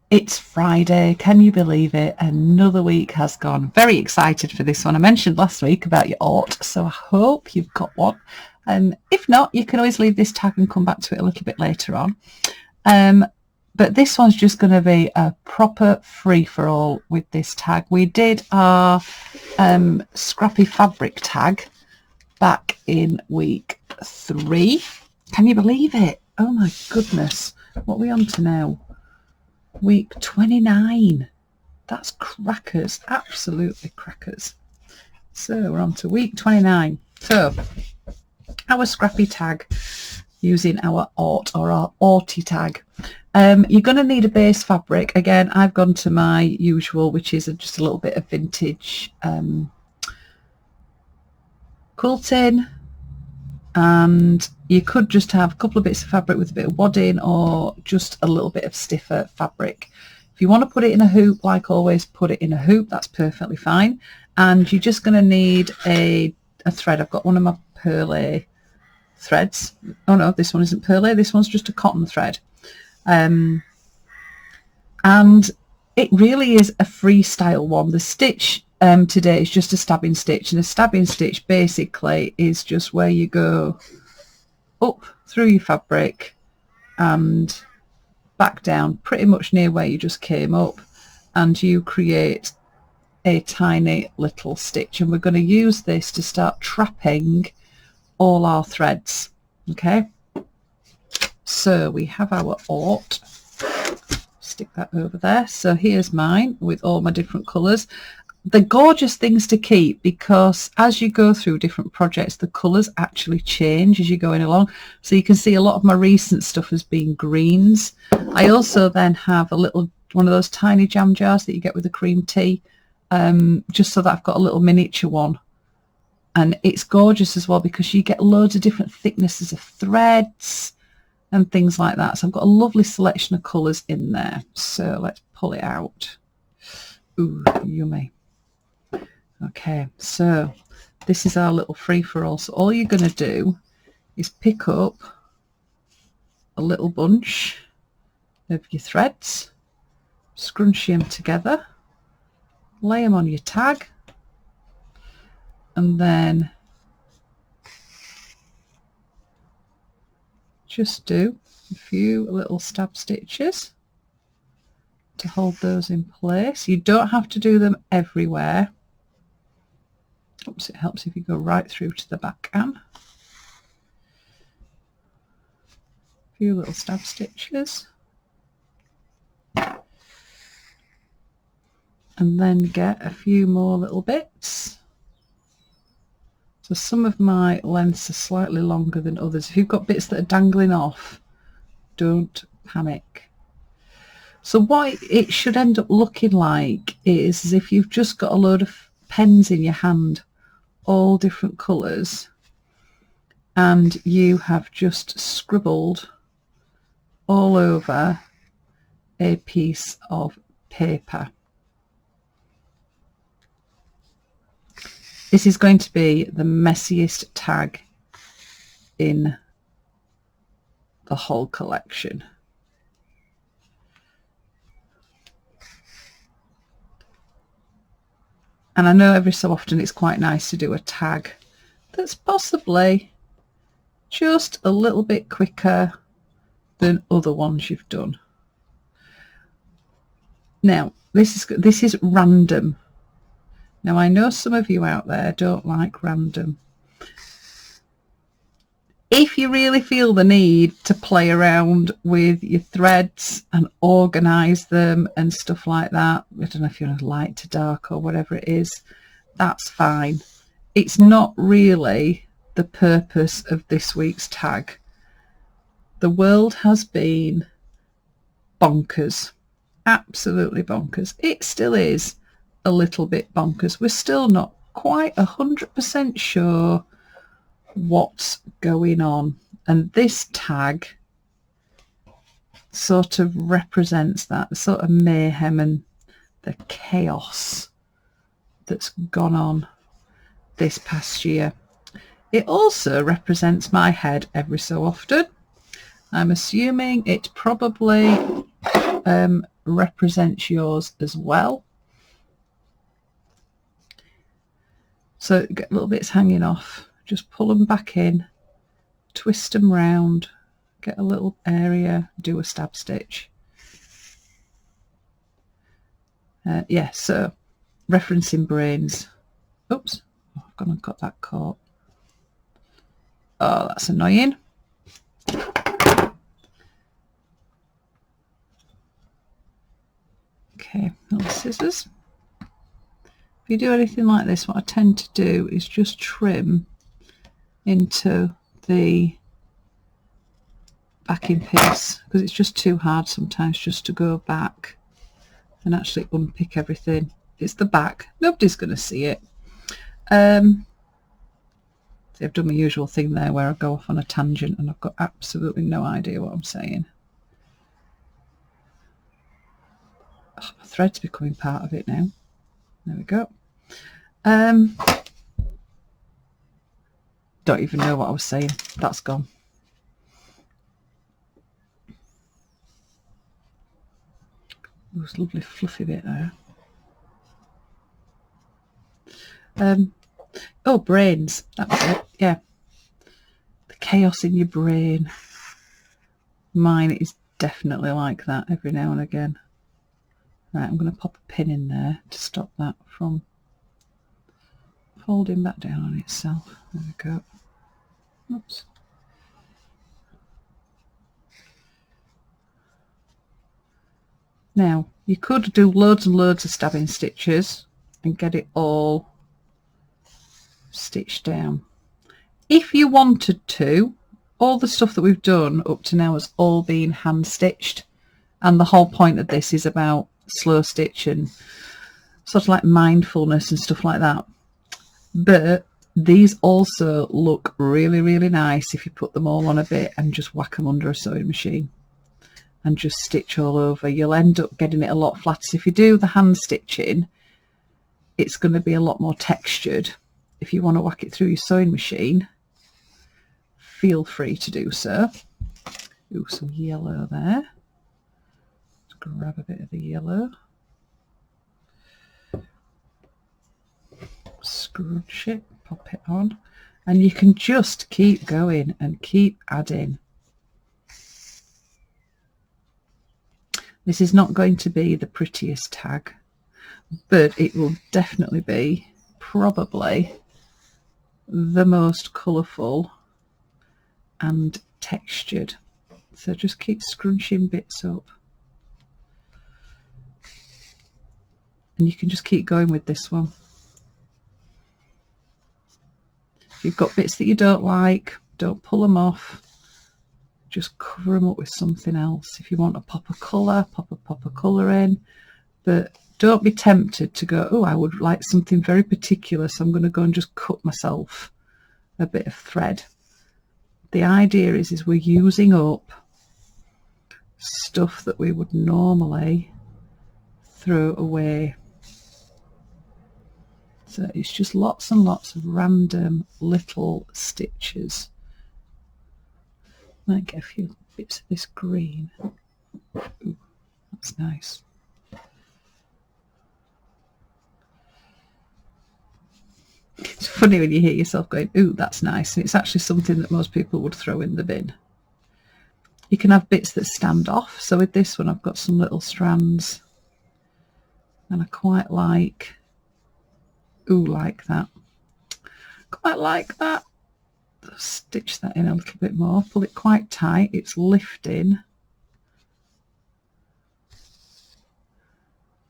It's Friday, can you believe it? Another week has gone. Very excited for this one. I mentioned last week about your art, so I hope you've got one. If not, you can always leave this tag and come back to it a little bit later on. But this one's just going to be a proper free-for-all with this tag. We did our Scrappy fabric tag back in week 3. Can you believe it? Oh my goodness. What are we on to now? Week 29. That's crackers, absolutely crackers. So we're on to week 29. So our Scrappy tag using our art or our arty tag. You're going to need a base fabric. Again, I've gone to my usual, which is just a little bit of vintage quilting. And you could just have a couple of bits of fabric with a bit of wadding or just a little bit of stiffer fabric. If you want to put it in a hoop, like always, put it in a hoop. That's perfectly fine. And you're just going to need a thread. I've got one of my perlé threads. Oh no, this one isn't perlé. This one's just a cotton thread. And it really is a freestyle one. The stitch today is just a stabbing stitch, and a stabbing stitch basically is just where you go up through your fabric and back down pretty much near where you just came up, and you create a tiny little stitch. And we're going to use this to start trapping all our threads. Okay, so we have our art. Stick that over there. So here's mine with all my different colours. They're gorgeous things to keep because as you go through different projects, the colours actually change as you're going along. So you can see a lot of my recent stuff has been greens. I also then have a little one of those tiny jam jars that you get with the cream tea, just so that I've got a little miniature one. And it's gorgeous as well because you get loads of different thicknesses of threads and things like that. So I've got a lovely selection of colours in there. So let's pull it out. Ooh, yummy. Okay, so this is our little free-for-all. So all you're going to do is pick up a little bunch of your threads, scrunch them together, lay them on your tag, and then just do a few little stab stitches to hold those in place. You don't have to do them everywhere. Oops, it helps if you go right through to the back arm. A few little stab stitches. And then get a few more little bits. So some of my lengths are slightly longer than others. If you've got bits that are dangling off, don't panic. So what it should end up looking like is as if you've just got a load of pens in your hand, all different colours, and you have just scribbled all over a piece of paper. This is going to be the messiest tag in the whole collection. And I know every so often it's quite nice to do a tag that's possibly just a little bit quicker than other ones you've done. Now, this is random. Now, I know some of you out there don't like random. If you really feel the need to play around with your threads and organise them and stuff like that, I don't know if you're light to dark or whatever it is, that's fine. It's not really the purpose of this week's tag. The world has been bonkers, absolutely bonkers. It still is a little bit bonkers. We're still not quite 100% sure what's going on, and this tag sort of represents that, the sort of mayhem and the chaos that's gone on this past year. It also represents my head every so often. I'm assuming it's probably represents yours as well. So get little bits hanging off, just pull them back in, twist them round, get a little area, do a stab stitch. Yeah, so referencing brains. Oops, I've gone and got that caught. Oh, that's annoying. Okay, little scissors. If you do anything like this, what I tend to do is just trim into the backing piece, because it's just too hard sometimes just to go back and actually unpick everything. It's the back, nobody's going to see it. See, I've done my usual thing there where I go off on a tangent and I've got absolutely no idea what I'm saying. Oh, my thread's becoming part of it now. There we go. Don't even know what I was saying. That's gone. There's a lovely fluffy bit there. Oh, brains. That was it. Yeah. The chaos in your brain. Mine is definitely like that every now and again. Right, I'm going to pop a pin in there to stop that from folding back down on itself. There we go. Oops. Now, you could do loads and loads of stabbing stitches and get it all stitched down. If you wanted to, all the stuff that we've done up to now has all been hand stitched, and the whole point of this is about slow stitch and sort of like mindfulness and stuff like that. But these also look really, really nice if you put them all on a bit and just whack them under a sewing machine and just stitch all over. You'll end up getting it a lot flatter. So if you do the hand stitching, it's going to be a lot more textured. If you want to whack it through your sewing machine, feel free to do so. Ooh, some yellow there. Let's grab a bit of the yellow. Scrunch it, pop it on, and you can just keep going and keep adding. This is not going to be the prettiest tag, but it will definitely be probably the most colourful and textured. So just keep scrunching bits up, and you can just keep going with this one. If you've got bits that you don't like, don't pull them off, just cover them up with something else. If you want to pop a colour, pop a colour in, but don't be tempted to go, oh, I would like something very particular, so I'm going to go and just cut myself a bit of thread. The idea is we're using up stuff that we would normally throw away. So it's just lots and lots of random little stitches. Might get a few bits of this green. Ooh, that's nice. It's funny when you hear yourself going, ooh, that's nice. And it's actually something that most people would throw in the bin. You can have bits that stand off. So with this one, I've got some little strands. And I quite like, ooh, like that. Quite like that. Stitch that in a little bit more. Pull it quite tight. It's lifting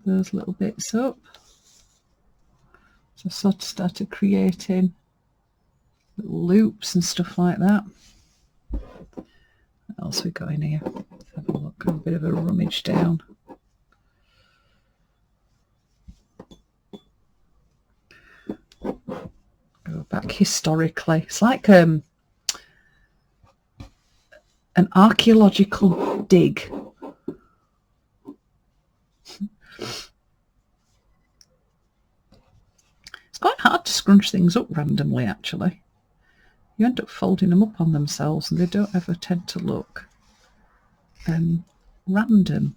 those little bits up. So I sort of started creating little loops and stuff like that. What else we got in here? Let's have a look. Have a bit of a rummage down. Go back historically. It's like an archaeological dig. It's quite hard to scrunch things up randomly, actually. You end up folding them up on themselves and they don't ever tend to look random.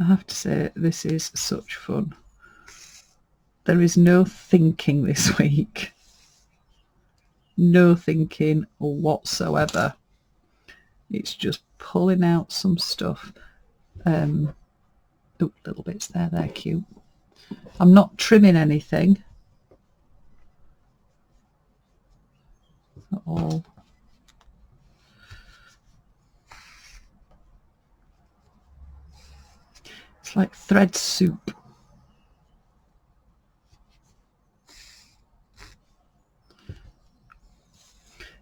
I have to say, this is such fun. There is no thinking this week. No thinking whatsoever. It's just pulling out some stuff. Oh, little bits there, they're cute. I'm not trimming anything at all. It's like thread soup.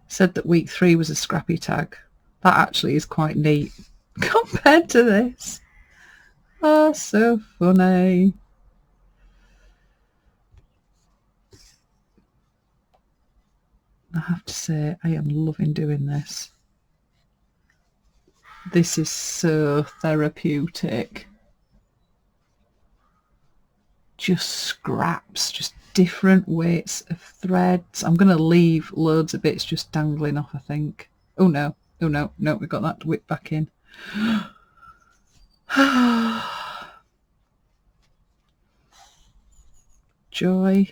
Said that week 3 was a Scrappy tag. That actually is quite neat compared to this. Oh, so funny. I have to say, I am loving doing this. This is so therapeutic. Just scraps, just different weights of threads. I'm going to leave loads of bits just dangling off, I think. Oh no, oh no, no, we've got that whip back in. Joy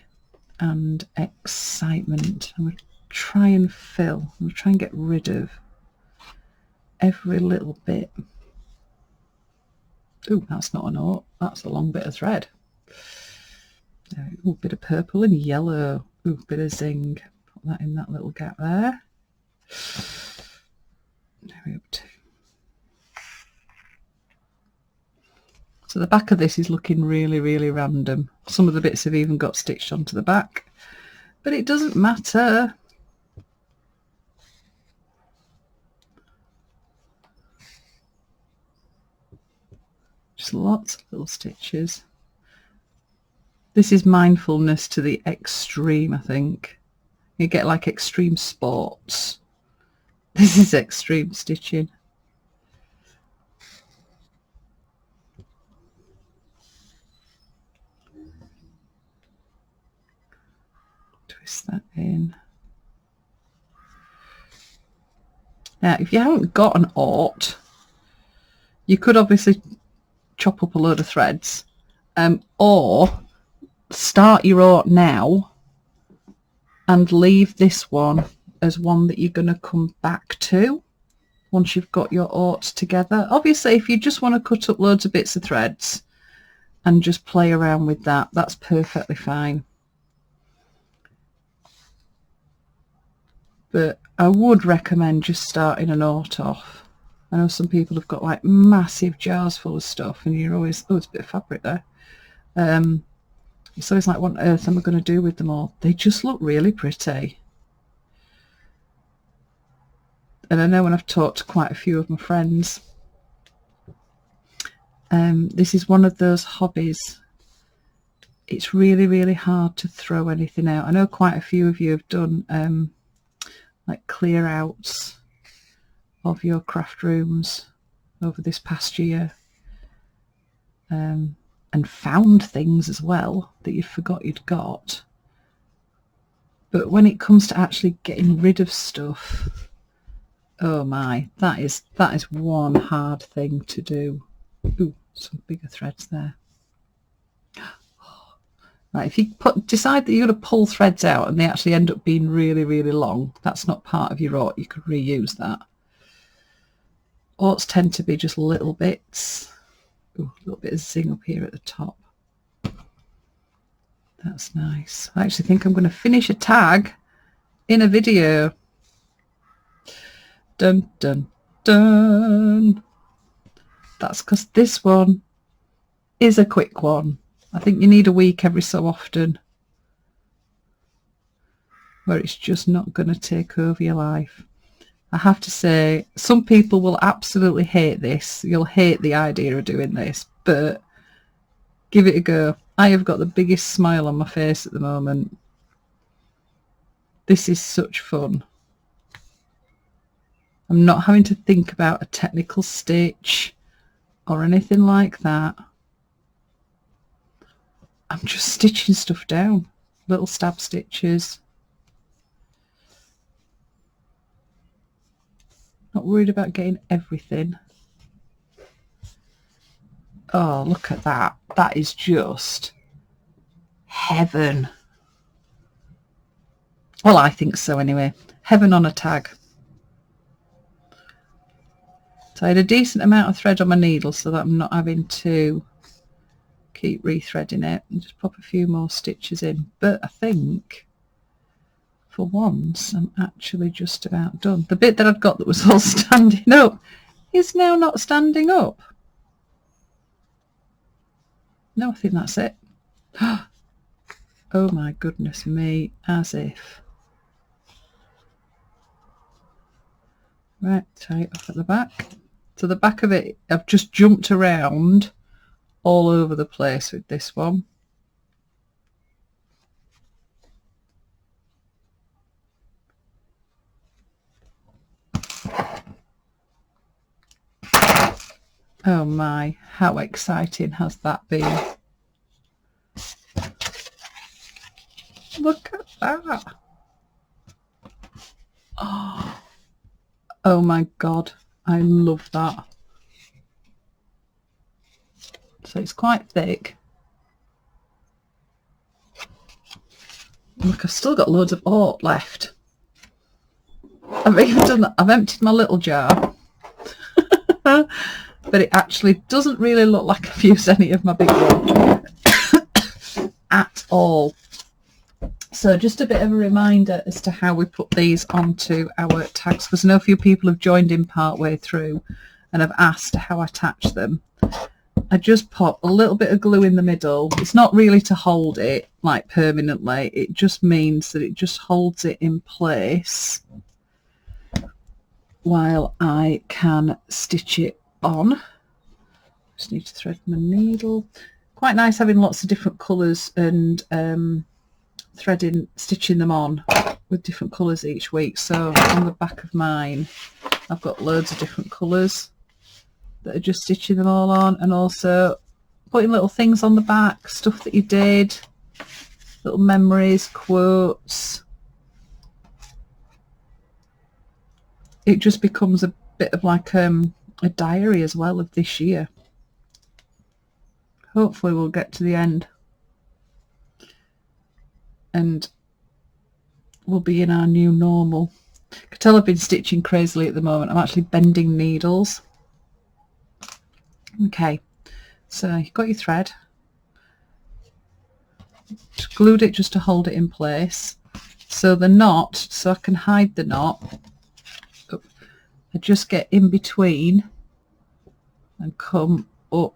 and excitement. I'm going to try and fill, I'm going to try and get rid of every little bit. Oh, that's not a knot, that's a long bit of thread. Oh, bit of purple and yellow. Oh, bit of zing. Put that in that little gap there. There we go. So the back of this is looking really, really random. Some of the bits have even got stitched onto the back, but it doesn't matter. Just lots of little stitches. This is mindfulness to the extreme, I think. You get like extreme sports. This is extreme stitching. Twist that in. Now, if you haven't got an aught, you could obviously chop up a load of threads, or start your aught now and leave this one as one that you're going to come back to once you've got your aughts together. Obviously, if you just want to cut up loads of bits of threads and just play around with that, that's perfectly fine. But I would recommend just starting an aught off. I know some people have got like massive jars full of stuff and you're always, oh, it's a bit of fabric there. It's always like, what on earth am I going to do with them all? They just look really pretty. And I know when I've talked to quite a few of my friends, this is one of those hobbies. It's really, really hard to throw anything out. I know quite a few of you have done like clear outs of your craft rooms over this past year, and found things as well that you forgot you'd got. But when it comes to actually getting rid of stuff, oh my, that is one hard thing to do. Ooh, some bigger threads there. Right, if you decide that you're going to pull threads out and they actually end up being really, really long, that's not part of your aught. You could reuse that. Aughts tend to be just little bits. Ooh, a little bit of zing up here at the top. That's nice. I actually think I'm going to finish a tag in a video. Dun, dun, dun. That's because this one is a quick one. I think you need a week every so often where it's just not going to take over your life. I have to say, some people will absolutely hate this. You'll hate the idea of doing this, but give it a go. I have got the biggest smile on my face at the moment. This is such fun. I'm not having to think about a technical stitch or anything like that. I'm just stitching stuff down, little stab stitches. Not worried about getting everything. Oh, look at that. That is just heaven. Well, I think so anyway. Heaven on a tag. So I had a decent amount of thread on my needle so that I'm not having to keep rethreading it, and just pop a few more stitches in. But I think for once I'm actually just about done. The bit that I'd got that was all standing up is now not standing up. No, I think that's it. Oh my goodness me, as if. Right, tie it off at the back. So the back of it, I've just jumped around all over the place with this one. Oh my, how exciting has that been? Look at that. Oh my God, I love that. So it's quite thick. Look, I've still got loads of oat left. I've even done that. I've emptied my little jar. But it actually doesn't really look like I've used any of my big one at all. So just a bit of a reminder as to how we put these onto our tags, because I know a few people have joined in part way through and have asked how I attach them. I just pop a little bit of glue in the middle. It's not really to hold it like permanently. It just means that it just holds it in place while I can stitch it on. Just need to thread my needle. Quite nice having lots of different colours and stitching them on with different colours each week. So on the back of mine I've got loads of different colours that are just stitching them all on, and also putting little things on the back, stuff that you did, little memories, quotes. It just becomes a bit of like a diary as well of this year. Hopefully we'll get to the end and we'll be in our new normal. I can tell I've been stitching crazily at the moment. I'm actually bending needles. Okay, so you've got your thread. Just glued it just to hold it in place. So the knot, so I can hide the knot, I just get in between and come up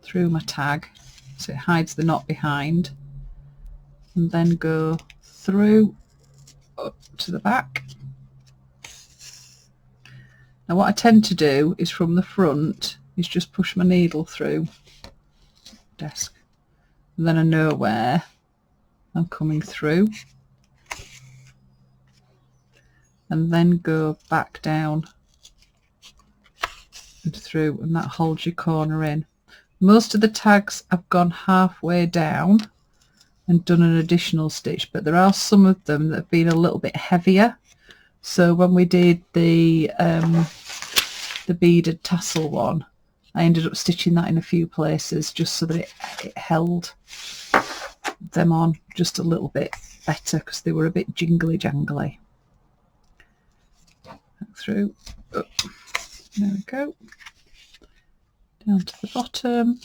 through my tag so it hides the knot behind, and then go through up to the back. Now what I tend to do is from the front is just push my needle through desk, and then I know where I'm coming through, and then go back down and through, and that holds your corner in. Most of the tags I've gone halfway down and done an additional stitch, but there are some of them that have been a little bit heavier. So when we did the beaded tassel one, I ended up stitching that in a few places just so that it held them on just a little bit better, because they were a bit jingly jangly. Through, up. There we go, down to the bottom.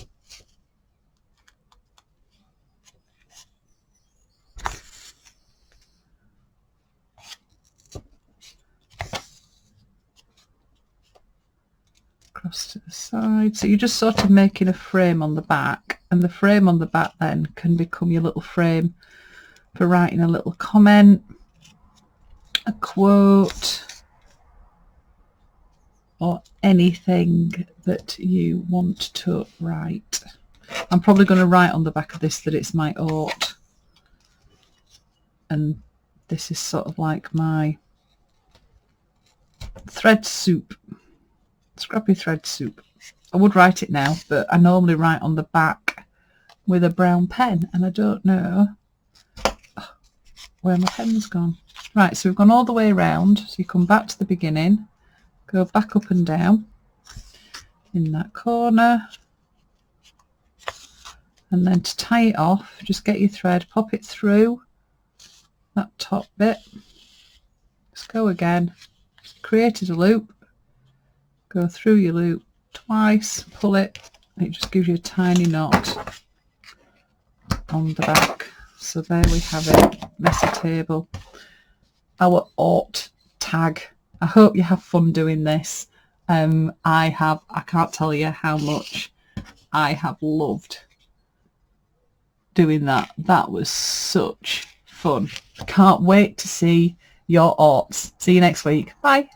Across to the side. So you're just sort of making a frame on the back, and the frame on the back then can become your little frame for writing a little comment, a quote, or anything that you want to write. I'm probably going to write on the back of this that it's my oat, and this is sort of like my thread soup. Scrappy thread soup. I would write it now, but I normally write on the back with a brown pen, and I don't know where my pen's gone. Right, so we've gone all the way around. So you come back to the beginning, go back up and down, in that corner. And then to tie it off, just get your thread, pop it through that top bit. Just go again. Created a loop. Go through your loop twice, pull it, and it just gives you a tiny knot on the back. So there we have it, messy table. Our ought tag. I hope you have fun doing this. I can't tell you how much I have loved doing that. That was such fun. Can't wait to see your oughts. See you next week. Bye.